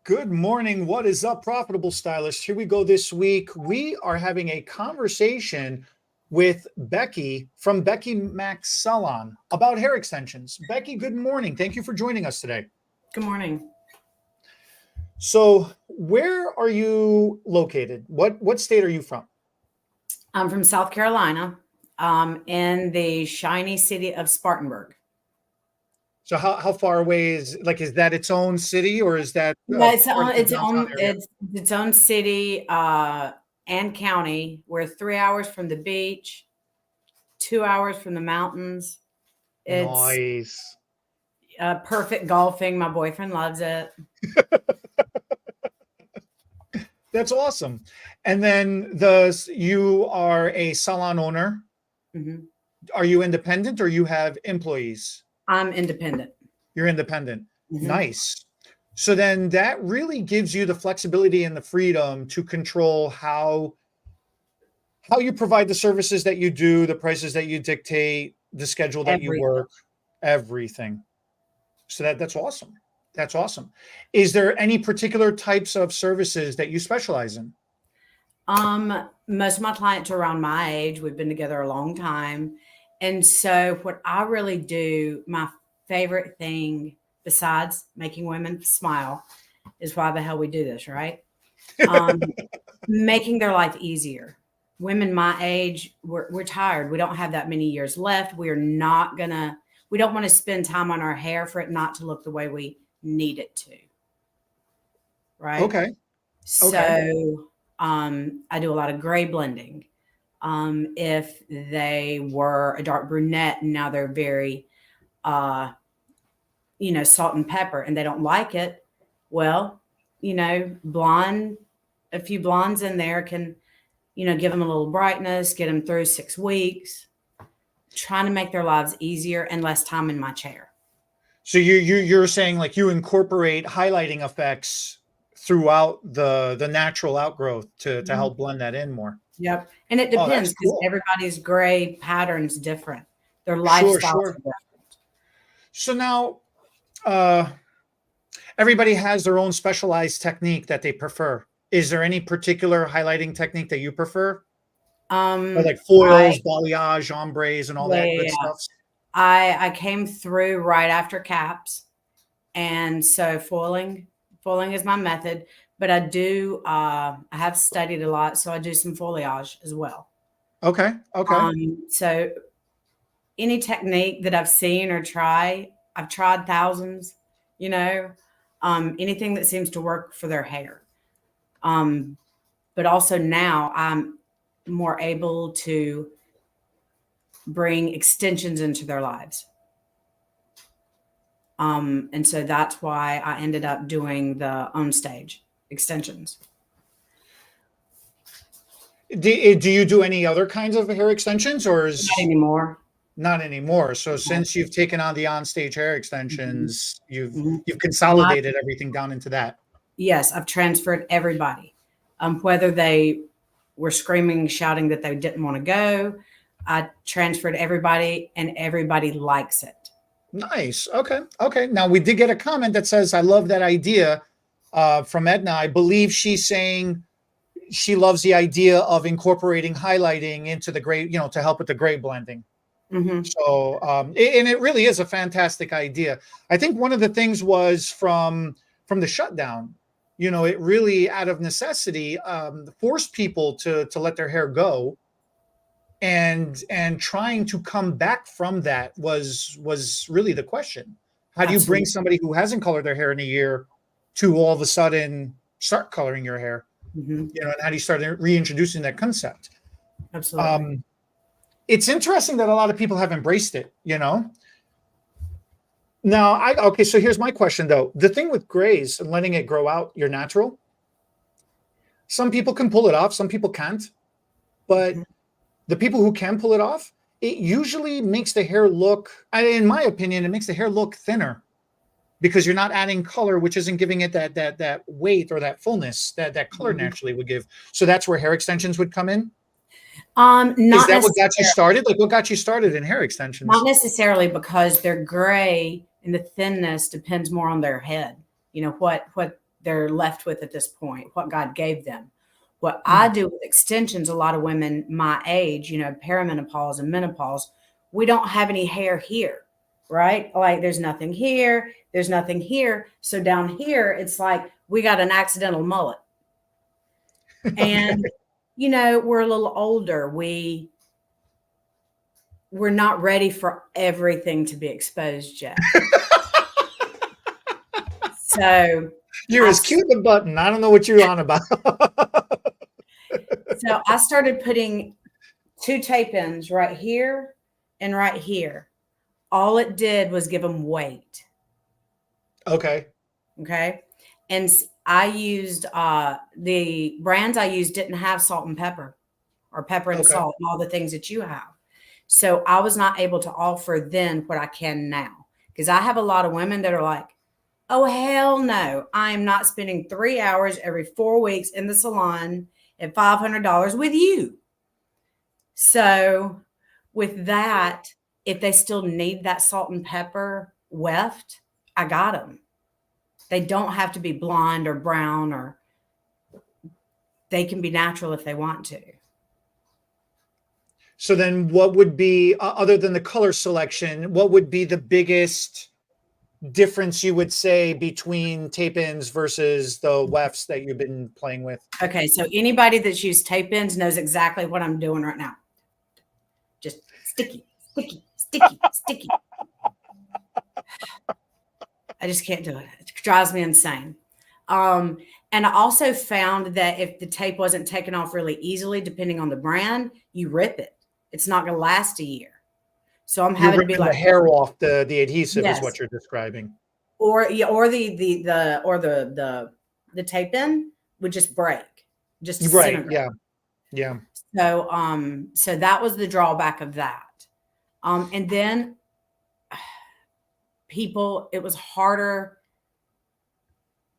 Good morning. What is up, Profitable Stylists? Here we go this week. We are having a conversation with Becky from Becky Mac's Salon about hair extensions. Becky, good morning. Thank you for joining us today. Good morning. So where are you located? What state are you from? I'm from South Carolina, in the shiny city of Spartanburg. So how far away is that its own city, or is that Yeah, it's part on of the its downtown own area? its own city and county. We're 3 hours from the beach, 2 hours from the mountains. It's Nice. perfect golfing. My boyfriend loves it. That's awesome. And then you are a salon owner. hmm Are you independent or you have employees? I'm independent. You're independent. hmm Nice. So then that really gives you the flexibility and the freedom to control how you provide the services that you do, the prices that you dictate, the schedule that you Everything. work, everything. So that's awesome. That's awesome. Is there any particular types of services that you specialize in? Most of my clients are around my age. We've been together a long time. And so what I really do, my favorite thing besides making women smile is why the hell we do this, right? Um, Making their life easier. Women my age, we're tired. We don't have that many years left. We don't want to spend time on our hair for it not to look the way we need it to. Right. Okay. So I do a lot of gray blending. If they were a dark brunette and now they're very, salt and pepper and they don't like it, well, blonde, a few blondes in there can, give them a little brightness, get them through 6 weeks, trying to make their lives easier and less time in my chair. So you're saying like you incorporate highlighting effects throughout the natural outgrowth to help blend that in more. Yep. And it Oh, depends that's because cool. everybody's gray pattern's different. Their Sure, lifestyles are sure. different. So now everybody has their own specialized technique that they prefer. Is there any particular highlighting technique that you prefer? Or like foils, balayage, ombres, and all that good Yeah. stuff? I came through right after caps. And so foiling is my method, but I have studied a lot. So I do some foliage as well. Okay. Okay. So any technique that I've seen or I've tried thousands, anything that seems to work for their hair. But also now I'm more able to bring extensions into their lives. And so that's why I ended up doing the on stage extensions. Do you do any other kinds of hair extensions, or is Not anymore. not anymore? So since you've taken on the on-stage hair extensions, Mhm. you've consolidated everything down into that. Yes, I've transferred everybody. Whether they were screaming, shouting that they didn't want to go, I transferred everybody and everybody likes it. Nice. Okay. Okay. Now we did get a comment that says, I love that idea from Edna. I believe she's saying she loves the idea of incorporating highlighting into the gray, to help with the gray blending. Mm-hmm. So, and it really is a fantastic idea. I think one of the things was from the shutdown, it really out of necessity forced people to let their hair go. And trying to come back from that was really the question. How do you bring somebody who hasn't colored their hair in a year to all of a sudden start coloring your hair? Mm-hmm. And how do you start reintroducing that concept? Absolutely. It's interesting that a lot of people have embraced it, Now, okay, so here's my question though. The thing with grays and letting it grow out your natural, some people can pull it off, some people can't. But the people who can pull it off, it usually makes the hair look, in my opinion, it makes the hair look thinner because you're not adding color, which isn't giving it that weight or that fullness that color naturally would give. So that's where hair extensions would come in. Is that what got you started? Like, what got you started in hair extensions? Not necessarily, because they're gray and the thinness depends more on their head. What they're left with at this point, what God gave them. What I do with extensions, a lot of women my age, perimenopause and menopause, we don't have any hair here, right? Like there's nothing here, there's nothing here. So down here, it's like we got an accidental mullet. And, we're a little older. We're not ready for everything to be exposed yet. So you're as cute as a button. I don't know what you're on about. So I started putting 2 tape ins right here and right here. All it did was give them weight. Okay. And I used the brands I used didn't have salt and pepper or pepper and salt and all the things that you have. So I was not able to offer then what I can now, because I have a lot of women that are like, oh, hell no, I am not spending 3 hours every 4 weeks in the salon at $500 with you. So with that, if they still need that salt and pepper weft, I got them. They don't have to be blonde or brown, or they can be natural if they want to. So then what would be, other than the color selection, what would be the biggest difference you would say between tape-ins versus the wefts that you've been playing with? Okay, so anybody that's used tape-ins knows exactly what I'm doing right now. Just sticky, sticky, sticky, sticky. I just can't do it. It drives me insane. And I also found that if the tape wasn't taken off really easily, depending on the brand, you rip it. It's not going to last a year. So I'm having to be like the hair off the adhesive Yes. is what you're describing. Or the tape in would just break, just disintegrate. Yeah. So that was the drawback of that. And then it was harder.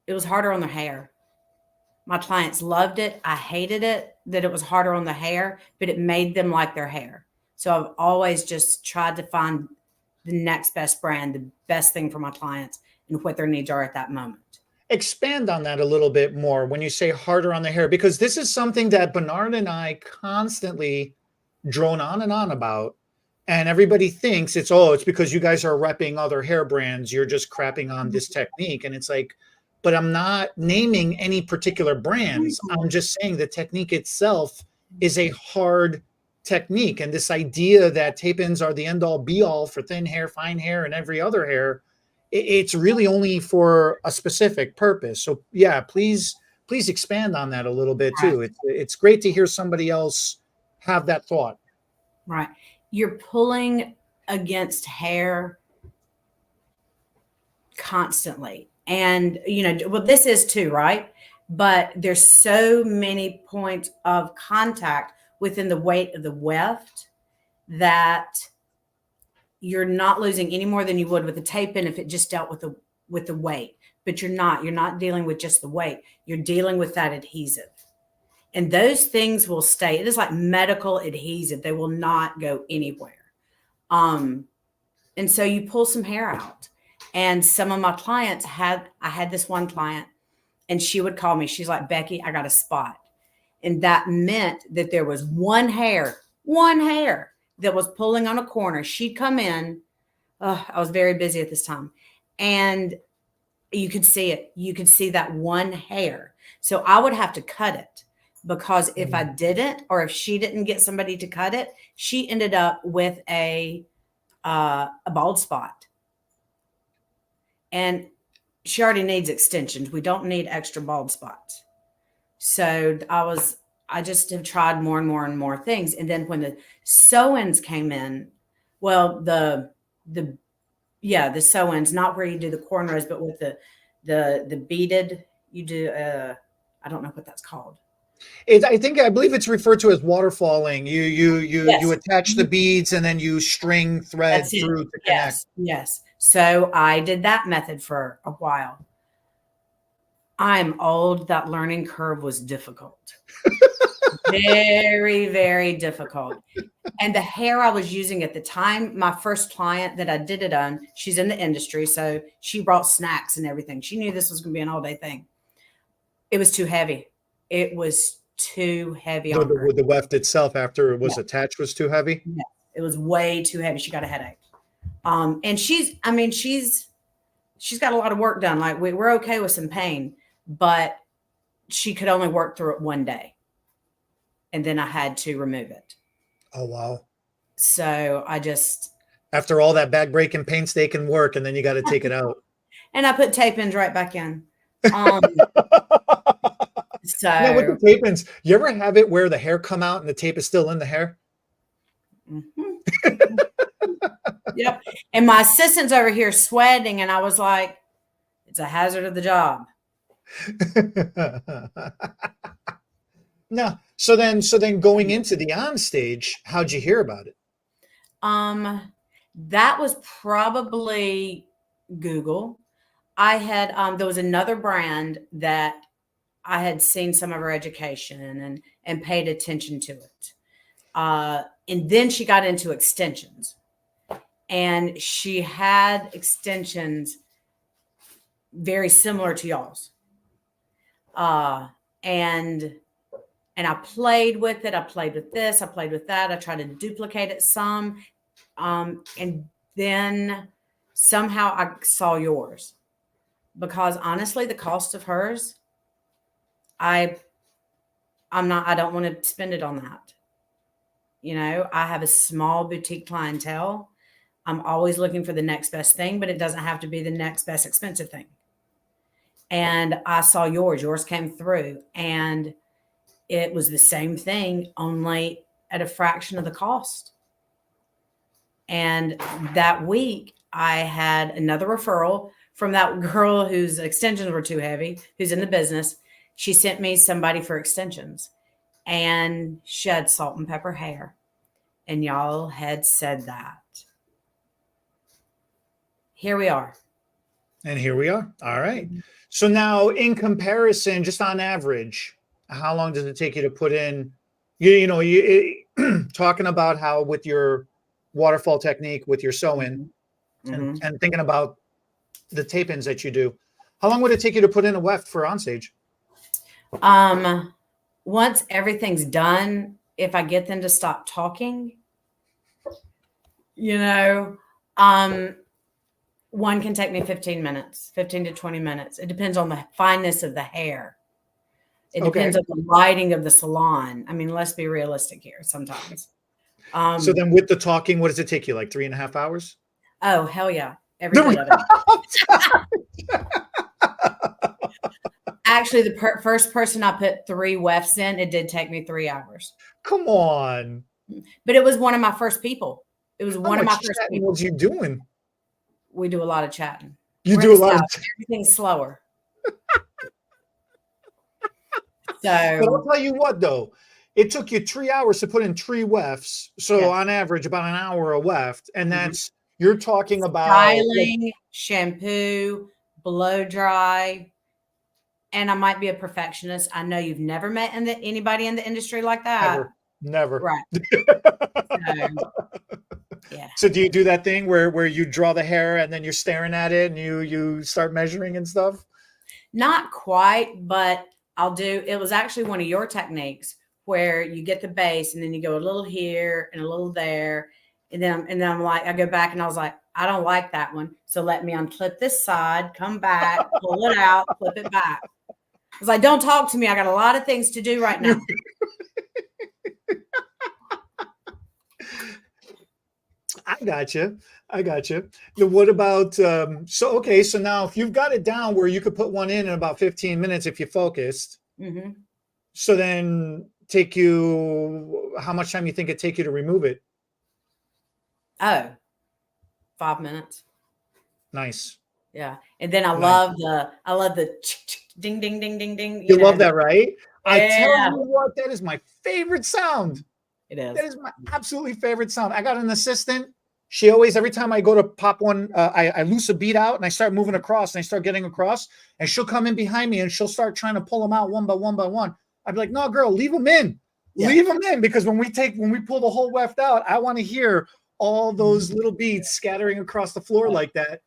It was harder on their hair. My clients loved it. I hated it that it was harder on the hair, but it made them like their hair. So I've always just tried to find the next best brand, the best thing for my clients and what their needs are at that moment. Expand on that a little bit more when you say harder on the hair, because this is something that Bernard and I constantly drone on and on about. And everybody thinks it's because you guys are repping other hair brands. You're just crapping on this technique. And it's like, but I'm not naming any particular brands. I'm just saying the technique itself is a hard technique. And this idea that tape-ins are the end all be all for thin hair, fine hair, and every other hair, it's really only for a specific purpose. So yeah, please expand on that a little bit too. It's great to hear somebody else have that thought. Right. You're pulling against hair constantly. And, this is too, right? But there's so many points of contact within the weight of the weft that you're not losing any more than you would with the tape-in if it just dealt with the weight. But you're not dealing with just the weight. You're dealing with that adhesive. And those things will stay. It is like medical adhesive. They will not go anywhere. And so you pull some hair out. And some of my clients I had this one client, and she would call me. She's like, Becky, I got a spot. And that meant that there was one hair that was pulling on a corner. She'd come in. I was very busy at this time. And you could see it. You could see that one hair. So I would have to cut it, because if I didn't, or if she didn't get somebody to cut it, she ended up with a bald spot. And she already needs extensions. We don't need extra bald spots. So I just have tried more and more and more things. And then when the sew-ins came in, well, the sew-ins, not where you do the cornrows, but with the beaded, you do, I don't know what that's called. I believe it's referred to as waterfalling. You attach the beads and then you string thread through to connect. Yes. So I did that method for a while. I'm old. That learning curve was difficult. Very, very difficult. And the hair I was using at the time, my first client that I did it on, she's in the industry. So she brought snacks and everything. She knew this was going to be an all day thing. It was too heavy. It was too heavy on her. The weft itself after it was Yeah. attached was too heavy. Yeah. It was way too heavy. She got a headache. And she's got a lot of work done. Like we're okay with some pain, but she could only work through it one day. And then I had to remove it. Oh, wow. So I just, after all that back breaking, painstaking work, and then you got to take it out. And I put tape ins right back in. So now with the tape ins, you ever have it where the hair come out and the tape is still in the hair? Mm-hmm. Yep. And my assistant's over here sweating, and I was like, it's a hazard of the job. No. So then going into the on stage, how'd you hear about it? That was probably Google. I had, there was another brand that I had seen some of her education and paid attention to it. And then she got into extensions, and she had extensions very similar to y'all's. And I played with it. I played with this. I played with that. I tried to duplicate it some. And then somehow I saw yours, because honestly, the cost of hers, I don't want to spend it on that. You know, I have a small boutique clientele. I'm always looking for the next best thing, but it doesn't have to be the next best expensive thing. And I saw yours. Yours came through, and it was the same thing, only at a fraction of the cost. And that week, I had another referral from that girl whose extensions were too heavy, who's in the business. She sent me somebody for extensions, and she had salt and pepper hair. And y'all had said that. Here we are. And here we are. All right. So now, in comparison, just on average, how long does it take you to put in, talking about how with your waterfall technique, with your sew-in, and thinking about the tape-ins that you do, how long would it take you to put in a weft for onstage? Once everything's done, if I get them to stop talking, one can take me 15 to 20 minutes. It depends on the fineness of the hair. It depends on the lighting of the salon. I mean, let's be realistic here sometimes. So then with the talking, what does it take you? Like 3.5 hours? Oh, hell yeah. Every bit of it. Actually, the first person I put 3 wefts in, it did take me 3 hours. Come on. But it was one of my first people. It was one of my first people. What was you doing? We do a lot of chatting. You do a lot of everything's slower. So, but I'll tell you what, though, it took you 3 hours to put in 3 wefts. So on average, about an hour a weft, and that's you're talking about styling, shampoo, blow dry, and I might be a perfectionist. I know you've never met anybody in the industry like that. Never. Right. Yeah. So do you do that thing where you draw the hair and then you're staring at it and you start measuring and stuff? Not quite, but I'll do. It was actually one of your techniques where you get the base and then you go a little here and a little there. And then I'm like, I go back and I was like, I don't like that one. So let me unclip this side, come back, pull it out, flip it back. I was like, don't talk to me. I got a lot of things to do right now. I got you. What about, so now if you've got it down where you could put one in about 15 minutes if you focused, so then how much time you think it'd take you to remove it? Oh, 5 minutes. Nice. Yeah. And then I love the ding, ding, ding, ding, ding. You love that, right? Yeah. I tell you what, that is my favorite sound. It is. That is my absolutely favorite sound. I got an assistant. She always, every time I go to pop one, I loose a bead out and I start moving across and I start getting across and she'll come in behind me and she'll start trying to pull them out one by one. I'd be like, no, girl, leave them in. Yeah. Leave them in, because when we pull the whole weft out, I want to hear all those little beads scattering across the floor like that.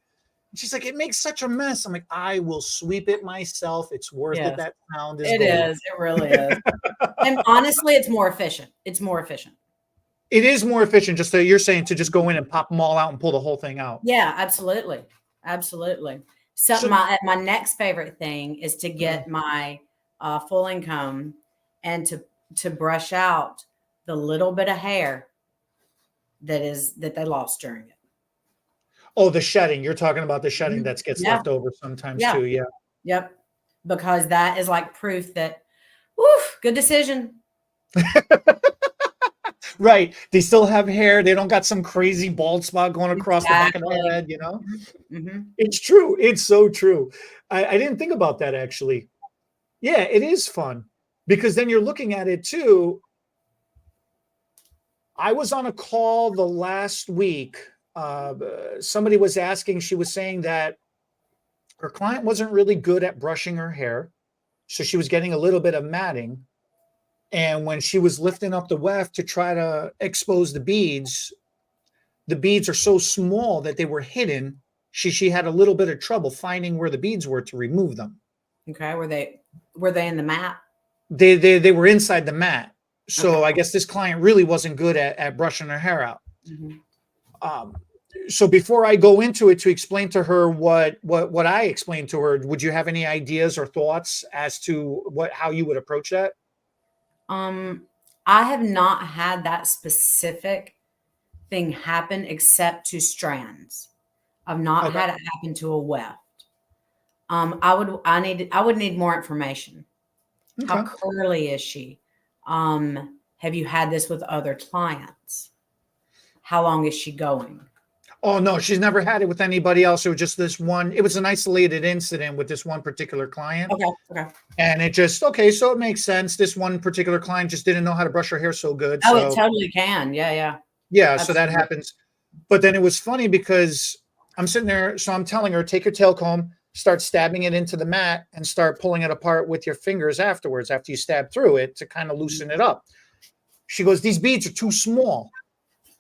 She's like, it makes such a mess. I'm like, I will sweep it myself. It's worth it. Yes, That pound is it gold. is. It really is. And honestly, it's more efficient. It's more efficient. It is more efficient. Just you're saying to just go in and pop them all out and pull the whole thing out. Yeah, absolutely. Absolutely. So So my next favorite thing is to get my full income and to brush out the little bit of hair that they lost during it. oh, the shedding. You're talking about the shedding that gets Yeah. left over sometimes Yeah. too. Yeah. Yep. Because that is like proof that, woof, good decision. Right. They still have hair. They don't got some crazy bald spot going across the back of Exactly. their head, you know? Mm-hmm. It's true. It's so true. I didn't think about that actually. Yeah, it is fun because then you're looking at it too. I was on a call the last week. Somebody was asking, she was saying that her client wasn't really good at brushing her hair. So she was getting a little bit of matting. And when she was lifting up the weft to try to expose the beads are so small that they were hidden. She had a little bit of trouble finding where the beads were to remove them. Okay. Were they in the mat? They were inside the mat. So Okay. I guess this client really wasn't good at brushing her hair out. Mm-hmm. So before I go into it to explain to her what I explained to her, would you have any ideas or thoughts as to how you would approach that? I have not had that specific thing happen except to strands. I've not Okay. had it happen to a weft. I would need more information. How Okay. curly is she? Have you had this with other clients? How long is she going? Oh no, she's never had it with anybody else. It was just this one. It was an isolated incident with this one particular client. Okay. And it just, okay, so it makes sense. This one particular client just didn't know how to brush her hair so good. Oh, So it totally can. Yeah. yeah, so that Absolutely. happens. But then it was funny because I'm sitting there, so I'm telling her, take your tail comb, start stabbing it into the mat and start pulling it apart with your fingers afterwards, after you stab through it to kind of loosen it up. She goes, these beads are too small.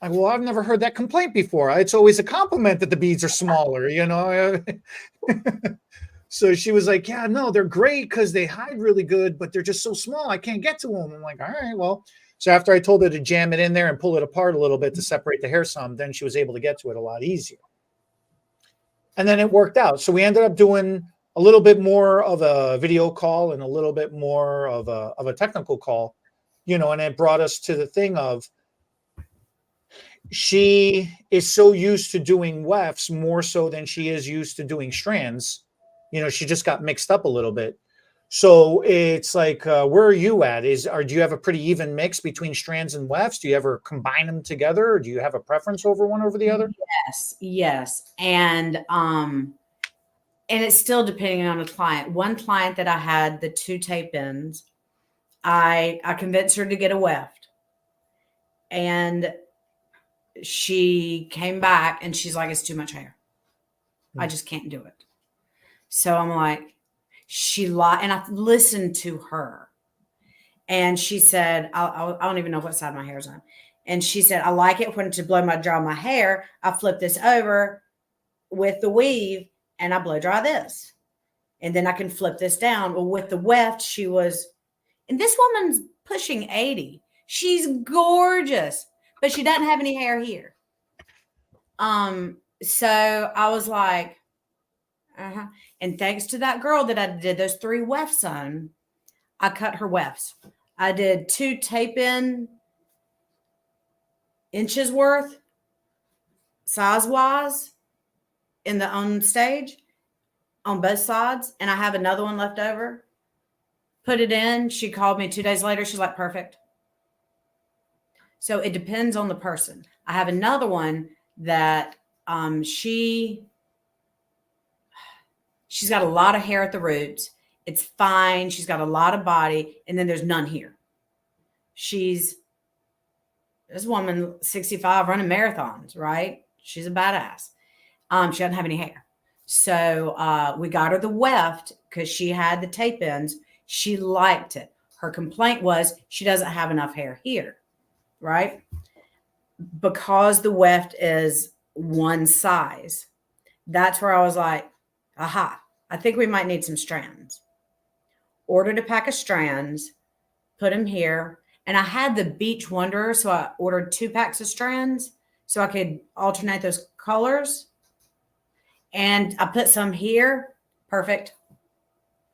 I go, well, I've never heard that complaint before. It's always a compliment that the beads are smaller, you know? So she was like, yeah, no, they're great because they hide really good, but they're just so small. I can't get to them. I'm like, all right, well. So after I told her to jam it in there and pull it apart a little bit to separate the hair some, then she was able to get to it a lot easier. And then it worked out. So we ended up doing a little bit more of a video call and a little bit more of a technical call, you know, and it brought us to the thing of, she is so used to doing wefts more so than she is used to doing strands. You know, she just got mixed up a little bit. So it's like, where are you at? Do you have a pretty even mix between strands and wefts? Do you ever combine them together, or do you have a preference over one over the other? Yes. And it's still depending on the client. One client that I had the 2 tape ins, I convinced her to get a weft. And she came back and she's like, it's too much hair. I just can't do it. So I'm like, she lied. And I listened to her. And she said, I don't even know what side my hair is on. And she said, I like it when to dry my hair, I flip this over with the weave and I blow dry this. And then I can flip this down. Well, with the weft, and this woman's pushing 80. She's gorgeous, but she doesn't have any hair here. So I was like, And thanks to that girl that I did those 3 wefts on, I cut her wefts. I did 2 tape-in inches worth, size-wise, on stage on both sides, and I have another one left over. Put it in. She called me 2 days later. She's like, perfect. So it depends on the person. I have another one that she's got a lot of hair at the roots. It's fine. She's got a lot of body, and then there's none here. This woman, 65, running marathons, right? She's a badass. She doesn't have any hair. So we got her the weft because she had the tape ins. She liked it. Her complaint was she doesn't have enough hair here, right? Because the weft is one size, that's where I was like, aha, I think we might need some strands. Ordered a pack of strands, put them here. And I had the Beach Wanderer, so I ordered 2 packs of strands so I could alternate those colors. And I put some here. Perfect.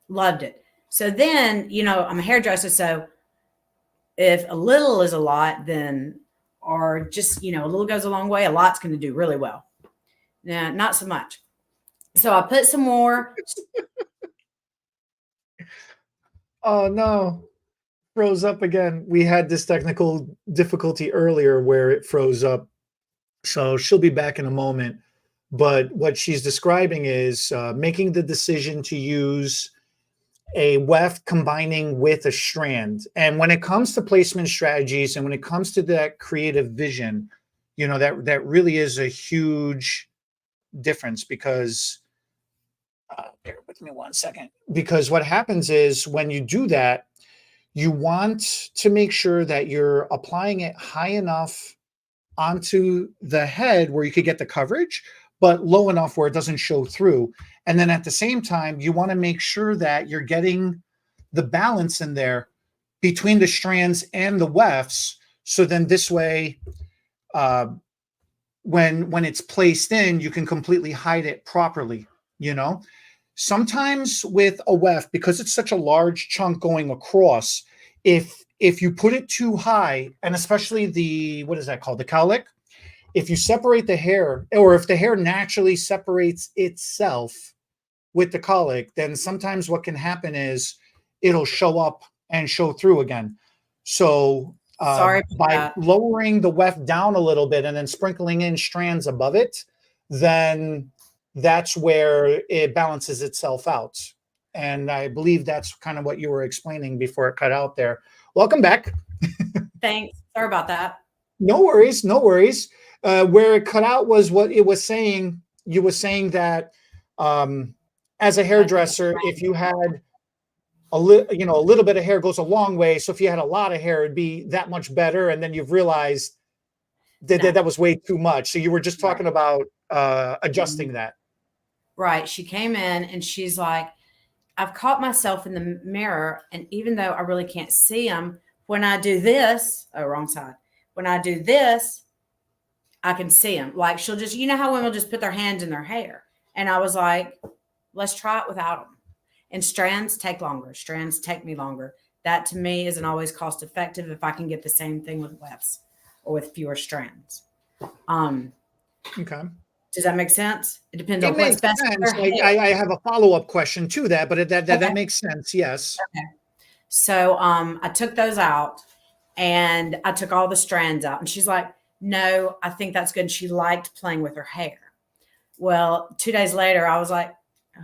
Loved it. So then, I'm a hairdresser, so if a little is a lot, then, or just, a little goes a long way, a lot's going to do really well. Nah, not so much. So I put some more. Oh no, froze up again. We had this technical difficulty earlier where it froze up. So she'll be back in a moment. But what she's describing is making the decision to use a weft combining with a strand. And when it comes to placement strategies and when it comes to that creative vision, that really is a huge difference because bear with me one second, because what happens is when you do that, you want to make sure that you're applying it high enough onto the head where you could get the coverage, but low enough where it doesn't show through. And then at the same time, you want to make sure that you're getting the balance in there between the strands and the wefts. So then this way, when it's placed in, you can completely hide it properly. Sometimes with a weft, because it's such a large chunk going across, if you put it too high, and especially what is that called? The cowlick. If you separate the hair, or if the hair naturally separates itself with the cowlick, then sometimes what can happen is it'll show up and show through again. So by lowering the weft down a little bit and then sprinkling in strands above it, then that's where it balances itself out. And I believe that's kind of what you were explaining before it cut out there. Welcome back. Thanks. Sorry about that. No worries. No worries. Where it cut out was what it was saying. You were saying that as a hairdresser, if you had a little bit of hair goes a long way. So if you had a lot of hair, it'd be that much better. And then you've realized that was way too much. So you were just talking about adjusting that. Right. She came in and she's like, I've caught myself in the mirror. And even though I really can't see them, when I do this, wrong side. When I do this, I can see them. Like she'll just, how women will just put their hands in their hair. And I was like, let's try it without them. And strands take longer. Strands take me longer. That to me isn't always cost effective if I can get the same thing with wefts or with fewer strands. Okay. Does that make sense? It depends on what's best. I have a follow-up question to that, but that makes sense. Yes. Okay. So I took those out and I took all the strands out. And she's like, no, I think that's good. And she liked playing with her hair. Well, 2 days later, I was like,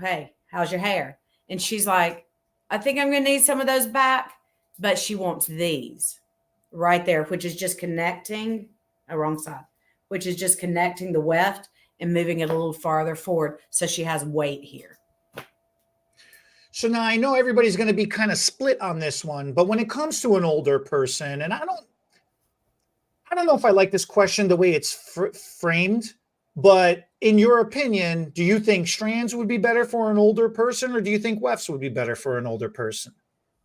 hey, how's your hair? And she's like, I think I'm going to need some of those back. But she wants these right there, which is just connecting, wrong side, which is just connecting the weft and moving it a little farther forward so she has weight here. So now I know everybody's going to be kind of split on this one, but when it comes to an older person, and I don't know if I like this question the way it's framed, but in your opinion, do you think strands would be better for an older person, or do you think wefts would be better for an older person?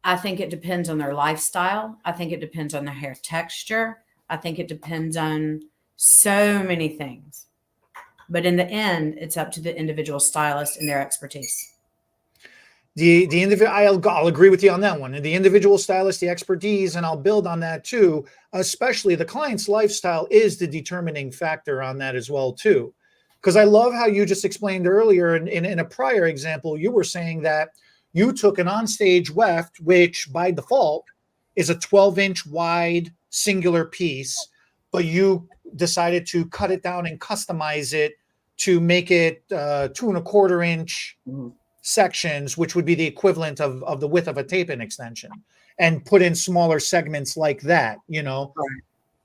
I think it depends on their lifestyle. I think it depends on their hair texture. I think it depends on so many things. But in the end, it's up to the individual stylist and their expertise. The individual, I'll agree with you on that one. And the individual stylist, the expertise, and I'll build on that too. Especially the client's lifestyle is the determining factor on that as well too. Because I love how you just explained earlier in a prior example, you were saying that you took an onstage weft, which by default is a 12-inch wide singular piece, but you decided to cut it down and customize it to make it 2¼ inch sections, which would be the equivalent of the width of a tape-in extension, and put in smaller segments like that, Right.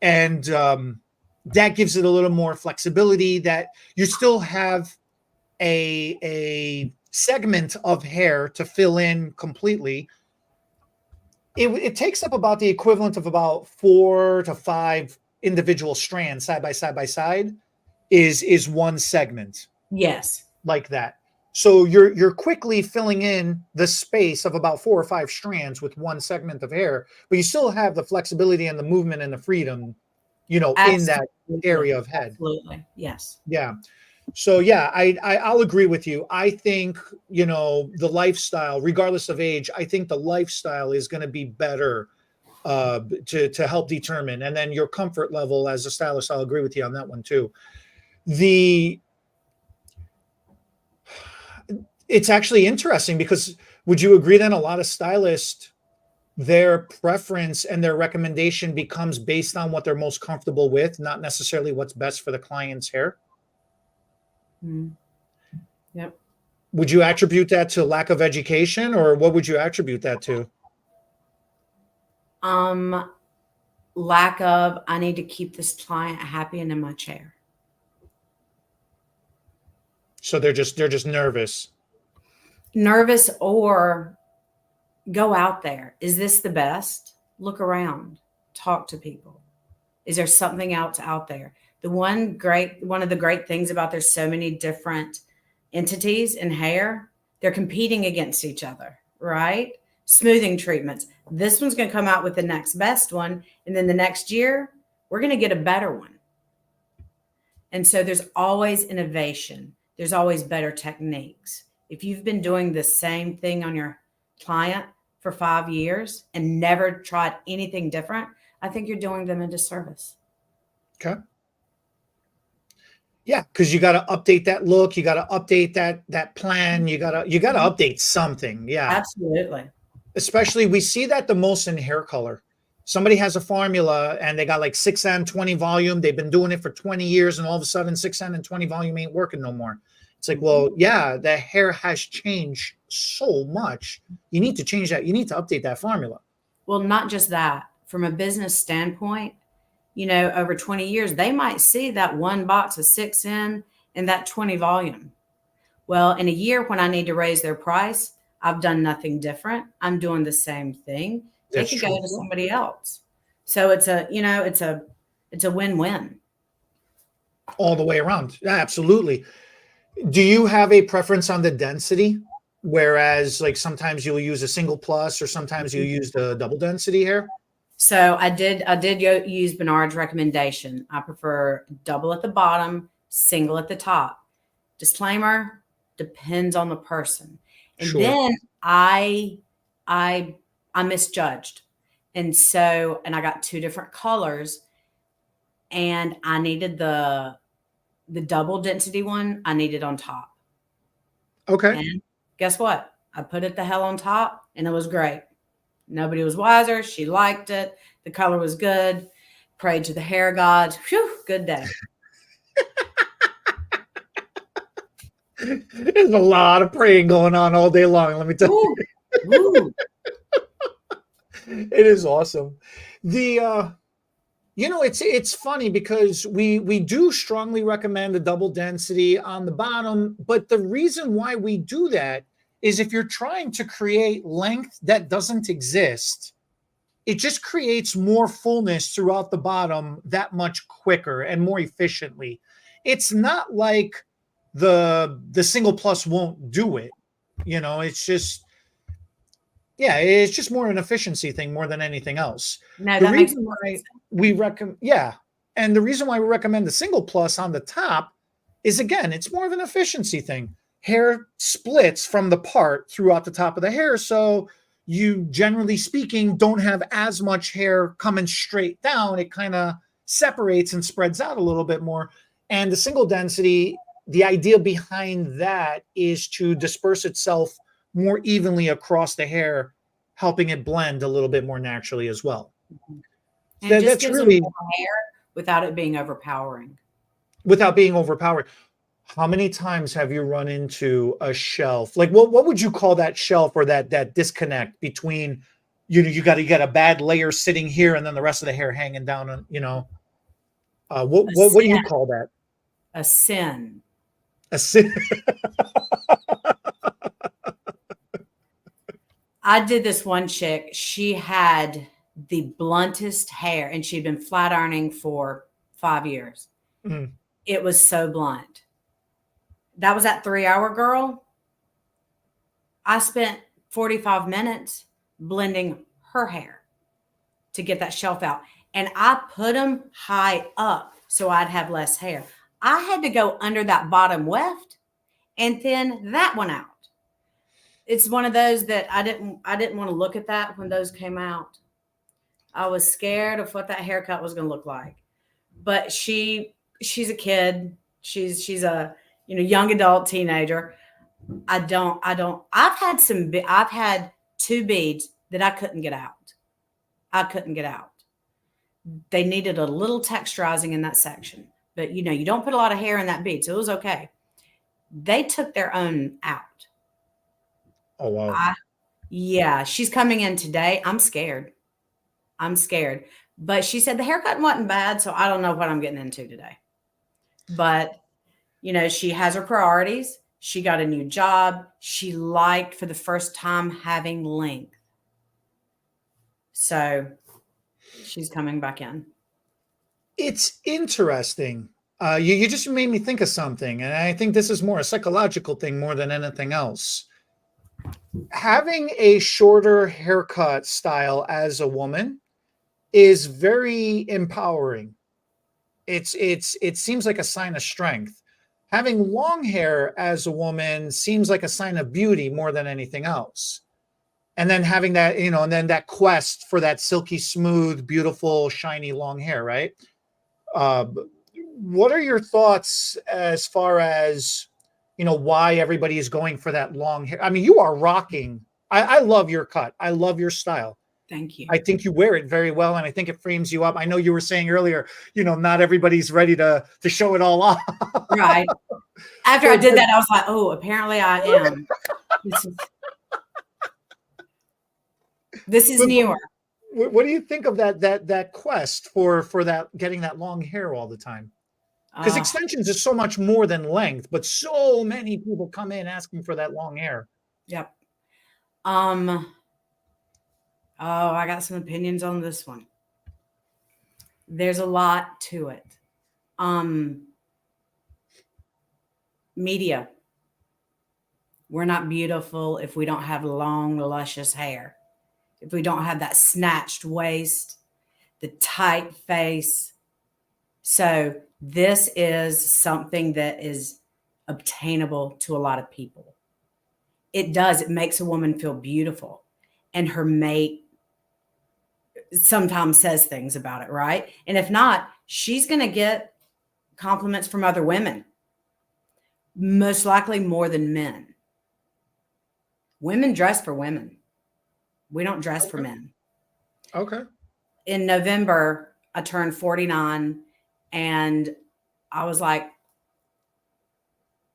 And that gives it a little more flexibility, that you still have a segment of hair to fill in completely. It takes up about the equivalent of about 4 to 5 individual strands side by side is one segment. Yes. like that. So you're quickly filling in the space of about 4 or 5 strands with one segment of hair, but you still have the flexibility and the movement and the freedom, in that area of head. Absolutely. Yes. Yeah. So yeah, I'll agree with you. I think, the lifestyle, regardless of age, I think the lifestyle is going to be better to help determine. And then your comfort level as a stylist, I'll agree with you on that one too. It's actually interesting because would you agree then a lot of stylists, their preference and their recommendation becomes based on what they're most comfortable with, not necessarily what's best for the client's hair? Yep. Would you attribute that to lack of education, or what would you attribute that to? Lack of, I need to keep this client happy and in my chair. So they're just nervous. Nervous, or go out there. Is this the best? Look around, talk to people. Is there something else out there? One of the great things about there's so many different entities in hair, they're competing against each other, right? Smoothing treatments. This one's going to come out with the next best one. And then the next year, we're going to get a better one. And so there's always innovation. There's always better techniques. If you've been doing the same thing on your client for 5 years and never tried anything different, I think you're doing them a disservice. Okay. Yeah, because you got to update that look. You got to update that plan. You got to update something. Yeah, absolutely. Especially we see that the most in hair color. Somebody has a formula and they got like 6N 20 volume. They've been doing it for 20 years, and all of a sudden 6N and 20 volume ain't working no more. It's like, well, yeah, the hair has changed so much. You need to change that. You need to update that formula. Well, not just that. From a business standpoint, over 20 years, they might see that one box of 6N and that 20 volume. Well, in a year when I need to raise their price, I've done nothing different. I'm doing the same thing. They could go to somebody else. So it's a win-win. All the way around. Yeah, absolutely. Do you have a preference on the density? Whereas like sometimes you'll use a single plus or sometimes you use the double density hair? So I did use Bernard's recommendation. I prefer double at the bottom, single at the top. Disclaimer, depends on the person. And then I misjudged. And I got 2 different colors, and I needed the double density one. I needed on top. Okay. And guess what? I put it the hell on top, and it was great. Nobody was wiser. She liked it. The color was good. Prayed to the hair gods. Whew, good day. There's a lot of praying going on all day long. Let me tell you. It is awesome. It's funny because we do strongly recommend the double density on the bottom, but the reason why we do that is if you're trying to create length that doesn't exist, it just creates more fullness throughout the bottom that much quicker and more efficiently. It's not like the single plus won't do it. It's just, yeah, it's just more an efficiency thing more than anything else. No, the reason why we recommend, and the reason why we recommend the single plus on the top is, again, it's more of an efficiency thing. Hair splits from the part throughout the top of the hair, so you, generally speaking, don't have as much hair coming straight down. It kind of separates and spreads out a little bit more. And the single density, the idea behind that is to disperse itself more evenly across the hair, helping it blend a little bit more naturally as well. And it just gives really, them more hair without it being overpowering. Without being overpowered. How many times have you run into a shelf? Like what would you call that shelf, or that disconnect between, you got a bad layer sitting here and then the rest of the hair hanging down on, what do you call that? A sin. A sin. I did this one chick. She had the bluntest hair, and she'd been flat ironing for 5 years. It was so blunt. That was that 3-hour girl. I spent 45 minutes blending her hair to get that shelf out. And I put them high up so I'd have less hair. I had to go under that bottom weft and thin that one out. It's one of those that I didn't want to look at that when those came out. I was scared of what that haircut was going to look like. But she's a kid. She's a young adult teenager. I've had 2 beads that I couldn't get out. They needed a little texturizing in that section. But you don't put a lot of hair in that bead, so it was okay. They took their own out. Oh, wow. Yeah, she's coming in today. I'm scared. But she said the haircut wasn't bad, so I don't know what I'm getting into today. But, she has her priorities. She got a new job. She liked, for the first time, having length. So she's coming back in. It's interesting. You just made me think of something, and I think this is more a psychological thing more than anything else. Having a shorter haircut style as a woman is very empowering. It seems like a sign of strength. Having long hair as a woman seems like a sign of beauty more than anything else. And then having that, and then that quest for that silky smooth, beautiful, shiny long hair, right? What are your thoughts as far as, why everybody is going for that long hair? I mean, you are rocking. I love your cut. I love your style. Thank you. I think you wear it very well, and I think it frames you up. I know you were saying earlier, not everybody's ready to show it all off. Right. After I did that, I was like, oh, apparently I am. This is newer. What do you think of that quest for that, getting that long hair all the time? Because extensions is so much more than length, but so many people come in asking for that long hair. Yep. Oh, I got some opinions on this one. There's a lot to it. Media. We're not beautiful if we don't have long, luscious hair. If we don't have that snatched waist, the tight face. So this is something that is obtainable to a lot of people. It makes a woman feel beautiful. And her mate sometimes says things about it, right? And if not, she's going to get compliments from other women, most likely more than men. Women dress for women. We don't dress for men. Okay. In November, I turned 49, and I was like,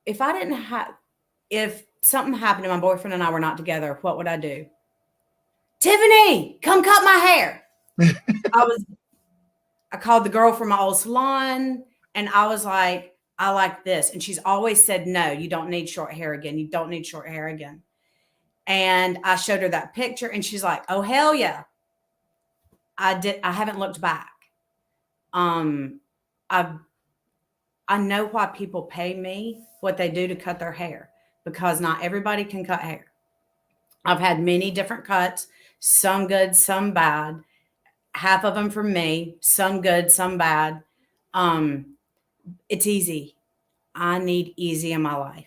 if something happened and my boyfriend and I were not together, what would I do? Tiffany, come cut my hair. I called the girl from my old salon, and I was like, I like this. And she's always said, no, you don't need short hair again. You don't need short hair again. And I showed her that picture, and she's like, oh, hell yeah. I haven't looked back. I know why people pay me what they do to cut their hair, because not everybody can cut hair. I've had many different cuts, some good, some bad. Half of them from me, some good, some bad. It's easy. I need easy in my life.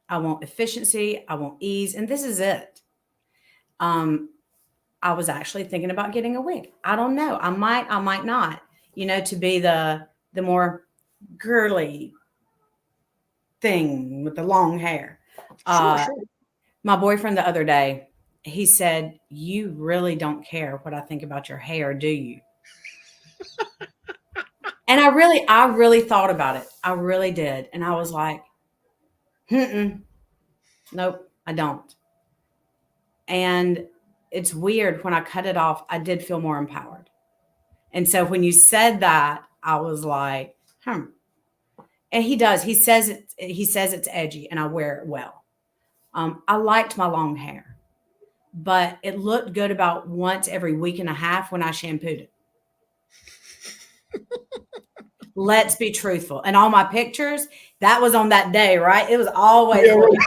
I want efficiency. I want ease. And this is it. I was actually thinking about getting a wig. I don't know. I might not, to be the more girly thing with the long hair. Sure. My boyfriend the other day, he said, you really don't care what I think about your hair, do you? And I really thought about it. I really did. And I was like, nope, I don't. And it's weird, when I cut it off, I did feel more empowered. And so when you said that, I was like, And he does. He says it's edgy, and I wear it well. I liked my long hair, but it looked good about once every week and a half when I shampooed it. Let's be truthful. And all my pictures, That was on that day, right? It was always Yeah, right.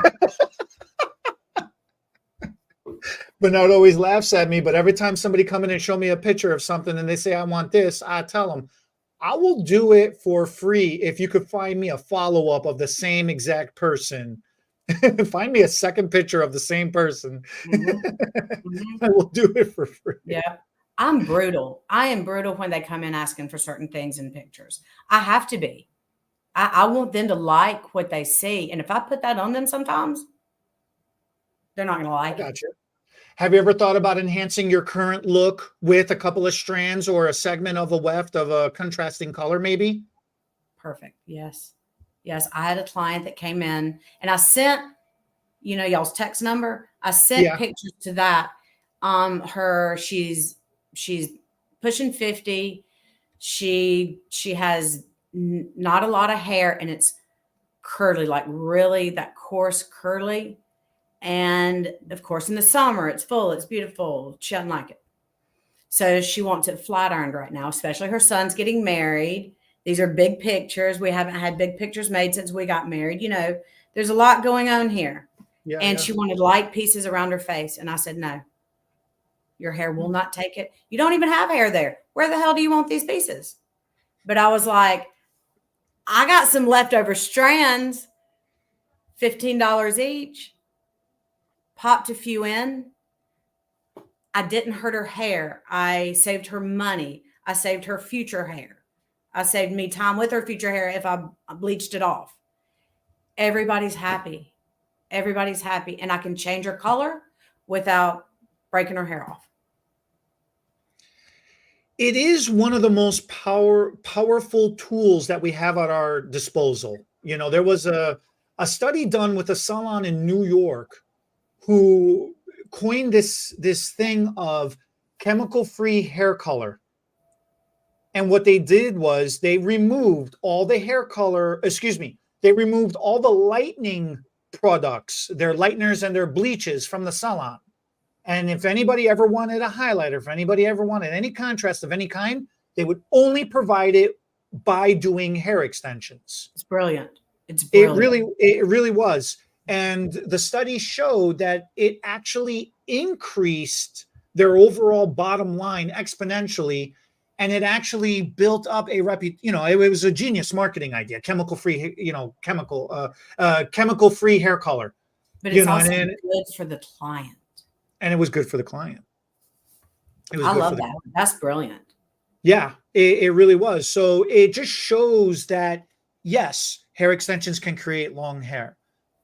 Bernard always laughs at me, but every time somebody come in and show me a picture of something and they say, I want this, I tell them, I will do it for free if you could find me a follow-up of the same exact person. Find me a second picture of the same person. Mhm. Mhm. I will do it for free. Yeah. I'm brutal. I am brutal when they come in asking for certain things in pictures. I have to be. I want them to like what they see. And if I put that on them sometimes, they're not going to I like it. got you. Have you ever thought about enhancing your current look with a couple of strands or a segment of a weft of a contrasting color, maybe? Perfect. Yes. Yes. I had a client that came in and I sent, y'all's text number. I sent Yeah. pictures to that. She's pushing 50. She has not a lot of hair and it's curly, like really that coarse curly. And of course, in the summer, it's full, it's beautiful. She doesn't like it. So she wants it flat ironed right now, especially her son's getting married. These are big pictures. We haven't had big pictures made since we got married. There's a lot going on here. Yeah. And Yeah. she wanted light pieces around her face. And I said, no, your hair will not take it. You don't even have hair there. Where the hell do you want these pieces? But I was like, I got some leftover strands, $15 each. Popped a few in. I didn't hurt her hair. I saved her money. I saved her future hair. I saved me time with her future hair if I bleached it off. Everybody's happy. Everybody's happy. And I can change her color without breaking her hair off. It is one of the most powerful tools that we have at our disposal. There was a study done with a salon in New York who coined this thing of chemical-free hair color. And what they did was they removed all the hair color, they removed all the lightening products, their lighteners and their bleaches from the salon. And if anybody ever wanted a highlighter, if anybody ever wanted any contrast of any kind, they would only provide it by doing hair extensions. It's brilliant. It's brilliant. It really was. And the study showed that it actually increased their overall bottom line exponentially. And it actually built up a it was a genius marketing idea, chemical-free, chemical-free hair color. But it's also good for the client. And it was good for the client. I love that. That's brilliant. Yeah, it really was. So it just shows that, yes, hair extensions can create long hair.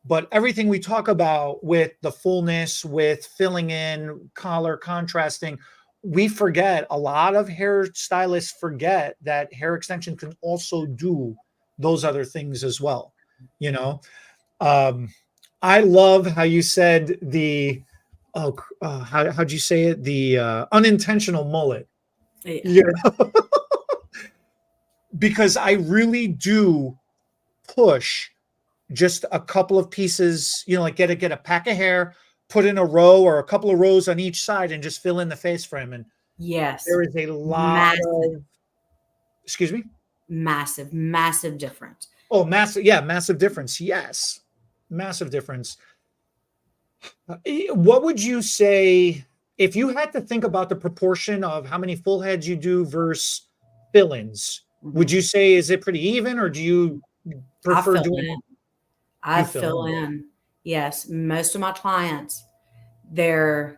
But everything we talk about with the fullness, with filling in, color, contrasting, we forget, a lot of hairstylists forget that hair extension can also do those other things as well. I love how you said how'd you say it? The unintentional mullet. Yeah. Because I really do push just a couple of pieces, like get a pack of hair, put in a row or a couple of rows on each side and just fill in the face frame. And yes, there is a lot of, excuse me? Massive difference. Oh, massive. Yeah. Massive difference. Yes. Massive difference. What would you say if you had to think about the proportion of how many full heads you do versus fill-ins? Mm-hmm. Would you say, is it pretty even, or do you prefer doing? I fill in. Yes, most of my clients, they've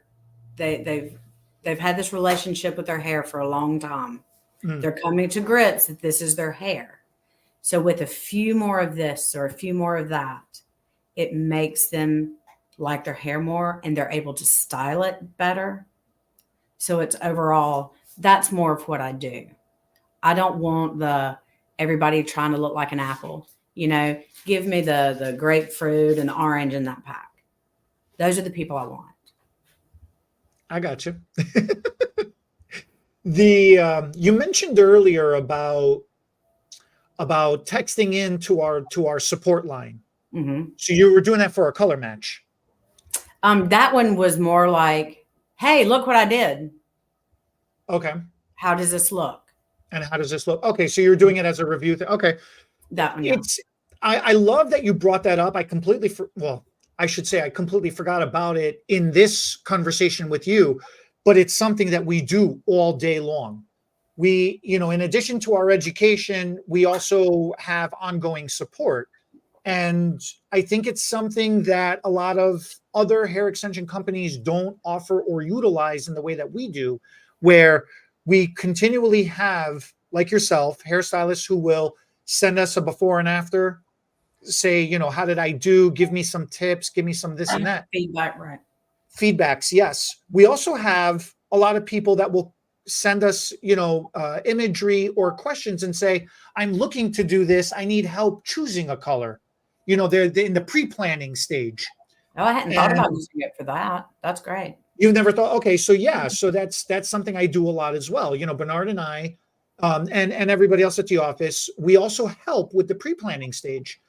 had this relationship with their hair for a long time. Mm. They're coming to grips that this is their hair. So with a few more of this or a few more of that, it makes them like their hair more and they're able to style it better. So it's overall, that's more of what I do. I don't want everybody trying to look like an apple. Give me the grapefruit and the orange in that pack. Those are the people I want. I got you. You mentioned earlier about texting in to our support line. Mm-hmm. So you were doing that for a color match. That one was more like, hey, look what I did. Okay. How does this look? And how does this look? Okay, so you're doing it as a review thing. Okay. That one, yeah. I love that you brought that up. I completely, well, I should say I completely forgot about it in this conversation with you, but it's something that we do all day long. We, in addition to our education, we also have ongoing support. And I think it's something that a lot of other hair extension companies don't offer or utilize in the way that we do, where we continually have, like yourself, hairstylists who will send us a before and after, say, how did I do? Give me some tips, give me some this and that. Feedback, right. Feedbacks, yes. We also have a lot of people that will send us, imagery or questions and say, I'm looking to do this. I need help choosing a color. They're in the pre-planning stage. Oh, I hadn't thought about using it for that. That's great. You've never thought, okay, so yeah, so that's something I do a lot as well. Bernard and I, and everybody else at the office, we also help with the pre-planning stage.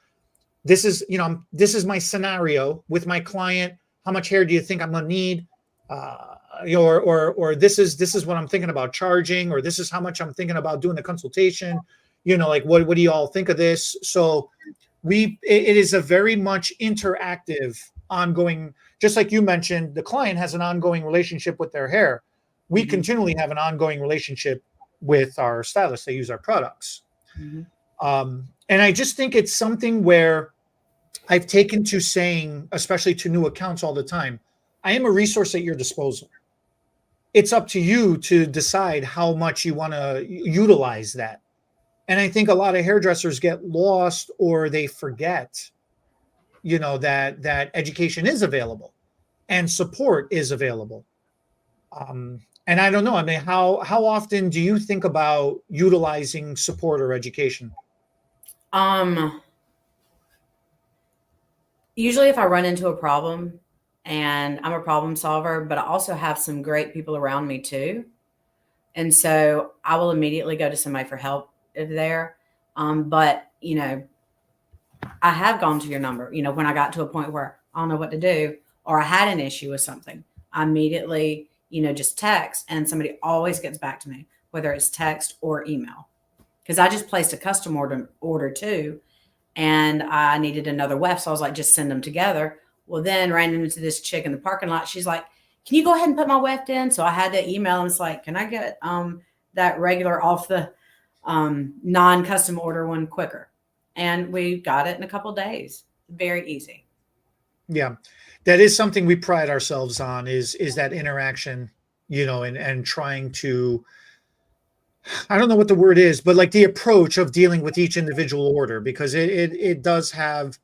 This is, my scenario with my client. How much hair do you think I'm gonna need? Or this is what I'm thinking about charging, or this is how much I'm thinking about doing the consultation. Like what do you all think of this? So it is a very much interactive, ongoing, just like you mentioned, the client has an ongoing relationship with their hair. We continually have an ongoing relationship with our stylists. They use our products. And I just think it's something where I've taken to saying, especially to new accounts all the time, I am a resource at your disposal. It's up to you to decide how much you want to utilize that. And I think a lot of hairdressers get lost, or they forget, that education is available and support is available. And I don't know. I mean, how often do you think about utilizing support or education? Usually if I run into a problem, and I'm a problem solver, but I also have some great people around me too. And so I will immediately go to somebody for help if there. But I have gone to your number, when I got to a point where I don't know what to do, or I had an issue with something, I immediately, just text, and somebody always gets back to me, whether it's text or email. Because I just placed a custom order too, and I needed another weft. So I was like, just send them together. Well, then ran into this chick in the parking lot. She's like, can you go ahead and put my weft in? So I had to email, and it's like, can I get that regular off the non-custom order one quicker? And we got it in a couple of days. Very easy. Yeah, that is something we pride ourselves on, is that interaction, and trying to, I don't know what the word is, but like the approach of dealing with each individual order, because it does have,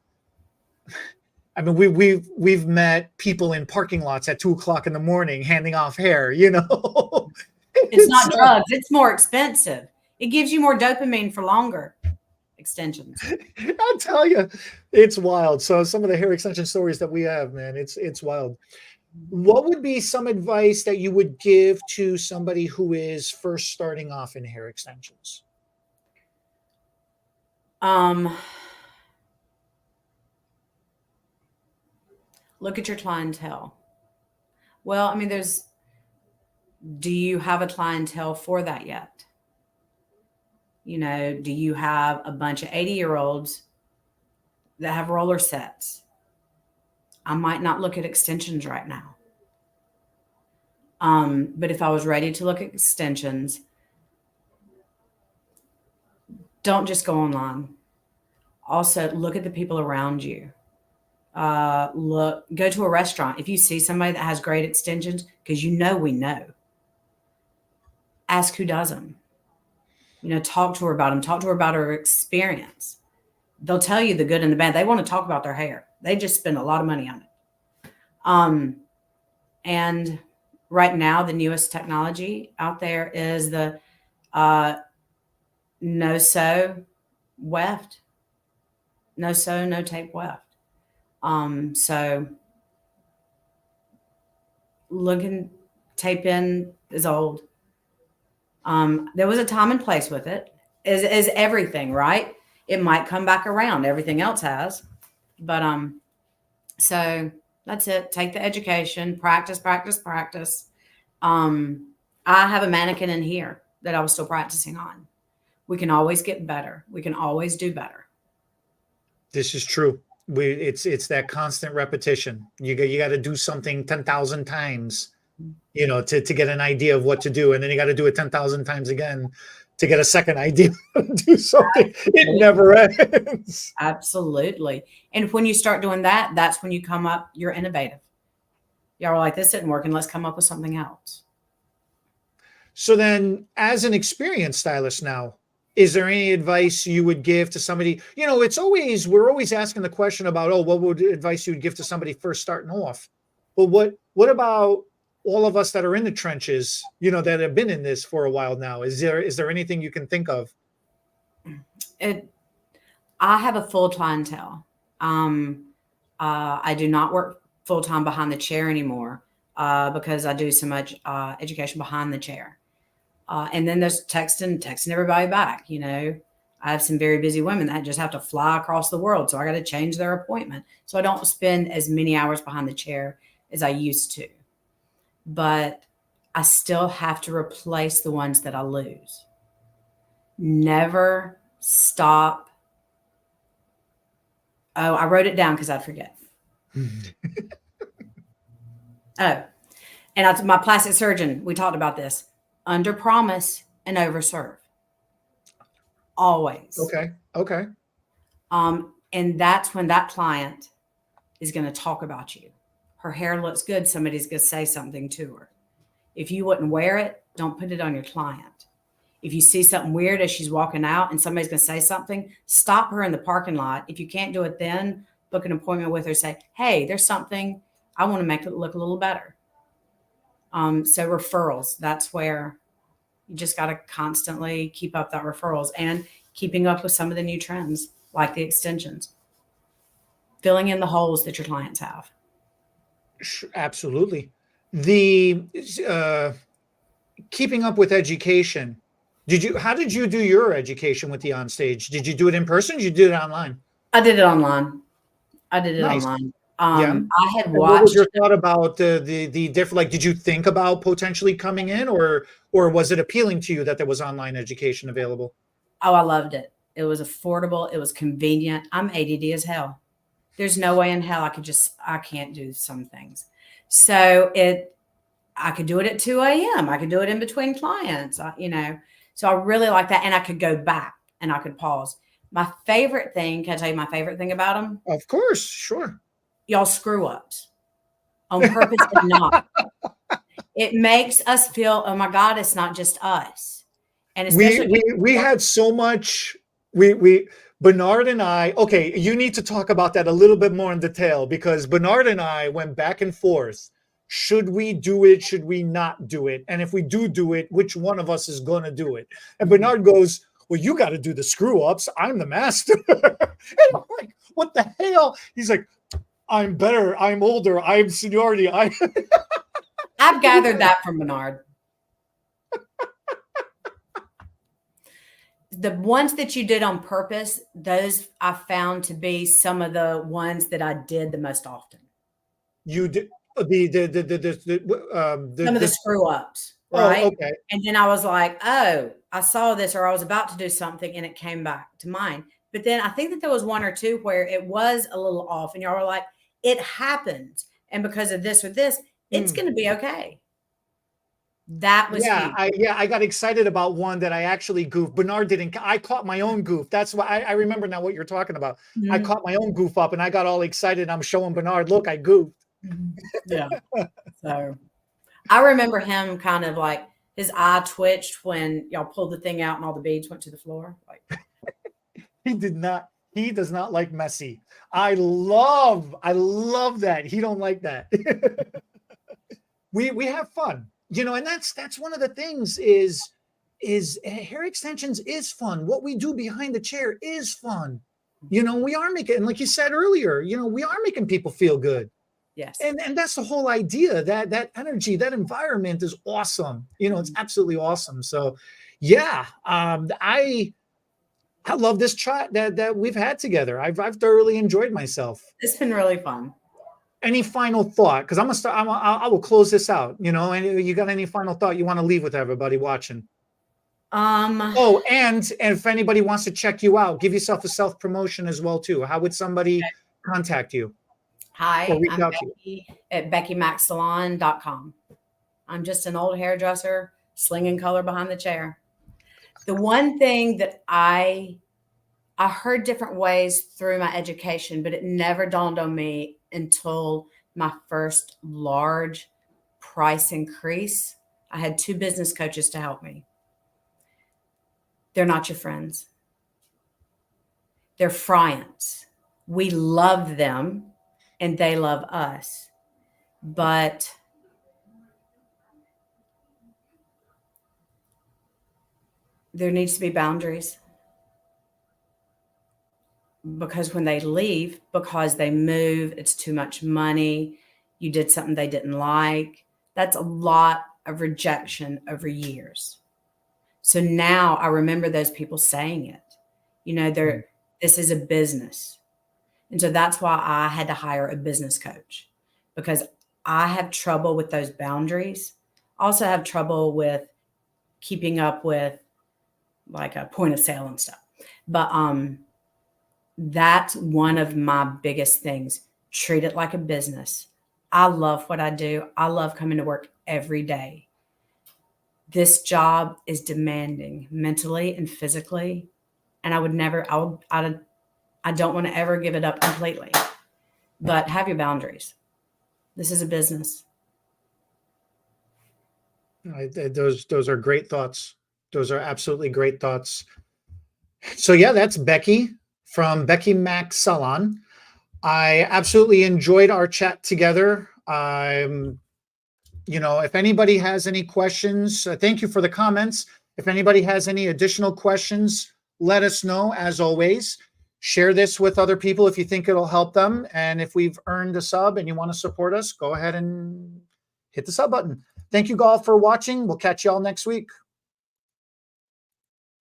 I mean, we've met people in parking lots at 2:00 in the morning handing off hair, It's not drugs. It's more expensive. It gives you more dopamine for longer extensions. I'll tell you, it's wild. So some of the hair extension stories that we have, man, it's wild. What would be some advice that you would give to somebody who is first starting off in hair extensions? Look at your clientele. Well, I mean, do you have a clientele for that yet? Do you have a bunch of 80-year-olds that have roller sets? I might not look at extensions right now. But if I was ready to look at extensions, don't just go online. Also, look at the people around you. Go to a restaurant. If you see somebody that has great extensions, because we know, ask who does them. Talk to her about them. Talk to her about her experience. They'll tell you the good and the bad. They want to talk about their hair. They just spend a lot of money on it. And right now, the newest technology out there is the no-sew weft. No-sew, no-tape weft. So looking, tape in is old. There was a time and place with it, is everything, right? It might come back around. Everything else has, but, so that's it. Take the education, practice, practice, practice. I have a mannequin in here that I was still practicing on. We can always get better. We can always do better. This is true. It's that constant repetition. You got to do something 10,000 times, to get an idea of what to do, and then you got to do it 10,000 times again to get a second idea to do something. It never ends. Absolutely. And when you start doing that, that's when you come up, you're innovative. Y'all are like, this isn't working. Let's come up with something else. So then, as an experienced stylist now, is there any advice you would give to somebody? We're always asking the question about, what would advice you would give to somebody first starting off? But what about all of us that are in the trenches, that have been in this for a while now? Is there anything you can think of? I have a full clientele. I do not work full time behind the chair anymore because I do so much education behind the chair. And then there's texting everybody back. I have some very busy women that just have to fly across the world. So I got to change their appointment. So I don't spend as many hours behind the chair as I used to. But I still have to replace the ones that I lose. Never stop. Oh, I wrote it down because I'd forget. Oh, and my plastic surgeon, we talked about this. Under promise and over serve. Always. Okay. And that's when that client is going to talk about you. Her hair looks good. Somebody's going to say something to her. If you wouldn't wear it, don't put it on your client. If you see something weird as she's walking out and somebody's going to say something, stop her in the parking lot. If you can't do it then, book an appointment with her. Say, hey, there's something. I want to make it look a little better. So referrals, that's where you just got to constantly keep up that referrals and keeping up with some of the new trends, like the extensions, filling in the holes that your clients have. Absolutely. The keeping up with education. How did you do your education with the onstage? Did you do it in person? Did you do it online? I did it online. Nice. Online. Yeah. I had watched. What was your thought about the different? Like, did you think about potentially coming in, or was it appealing to you that there was online education available? Oh, I loved it. It was affordable. It was convenient. I'm ADD as hell. There's no way in hell I can't do some things. So I could do it at 2 a.m. I could do it in between clients, So I really like that. And I could go back and I could pause. My favorite thing, can I tell you my favorite thing about them? Of course, sure. Y'all screw ups on purpose or not. It makes us feel, oh my God, it's not just us. And we had so much, Bernard and I, okay, you need to talk about that a little bit more in detail, because Bernard and I went back and forth. Should we do it? Should we not do it? And if we do it, which one of us is going to do it? And Bernard goes, well, you got to do the screw ups. I'm the master. And I'm like, what the hell? He's like, I'm better. I'm older. I'm seniority. I've gathered that from Bernard. The ones that you did on purpose, those I found to be some of the ones that I did the most often. You did some of the screw ups, right? Oh, okay. And then I was like, oh, I saw this, or I was about to do something, and it came back to mind. But then I think that there was one or two where it was a little off, and y'all were like, it happened, and because of this or this, it's going to be okay. That was I got excited about one that I actually goofed. Bernard didn't. I caught my own goof. That's why I remember now what you're talking about. Mm-hmm. I caught my own goof up, and I got all excited. I'm showing Bernard, look, I goofed. Yeah. So I remember him kind of like his eye twitched when y'all pulled the thing out and all the beads went to the floor. Like he does not like messy. I love that. He don't like that. We have fun. And that's one of the things is hair extensions is fun. What we do behind the chair is fun. We are making, and like you said earlier, we are making people feel good. Yes. And that's the whole idea. That energy, that environment is awesome. It's absolutely awesome. So yeah, I love this chat that we've had together. I've thoroughly enjoyed myself. It's been really fun. Any final thought? Because I will close this out. And you got any final thought you want to leave with everybody watching? Oh, and if anybody wants to check you out, give yourself a self-promotion as well too. How would somebody contact you or Hi, reach I'm out to you? Becky at BeckyMaxSalon.com. I'm just an old hairdresser slinging color behind the chair. The one thing that I heard different ways through my education, but it never dawned on me until my first large price increase. I had 2 business coaches to help me. They're not your friends. They're friends. We love them and they love us. But there needs to be boundaries, because when they leave, because they move, it's too much money, you did something they didn't like. That's a lot of rejection over years. So now I remember those people saying it. You know, this is a business. And so that's why I had to hire a business coach, because I have trouble with those boundaries. Also have trouble with keeping up with like a point of sale and stuff. But that's one of my biggest things. Treat it like a business. I love what I do. I love coming to work every day. This job is demanding mentally and physically, and I would never, I don't want to ever give it up completely, but have your boundaries. This is a business. Those are great thoughts. Those are absolutely great thoughts. So yeah, that's Becky from Becky Max Salon. I absolutely enjoyed our chat together. You know, if anybody has any questions, thank you for the comments. If anybody has any additional questions, let us know. As always, share this with other people if you think it'll help them. And if we've earned a sub and you want to support us, go ahead and hit the sub button. Thank you all for watching. We'll catch you all next week.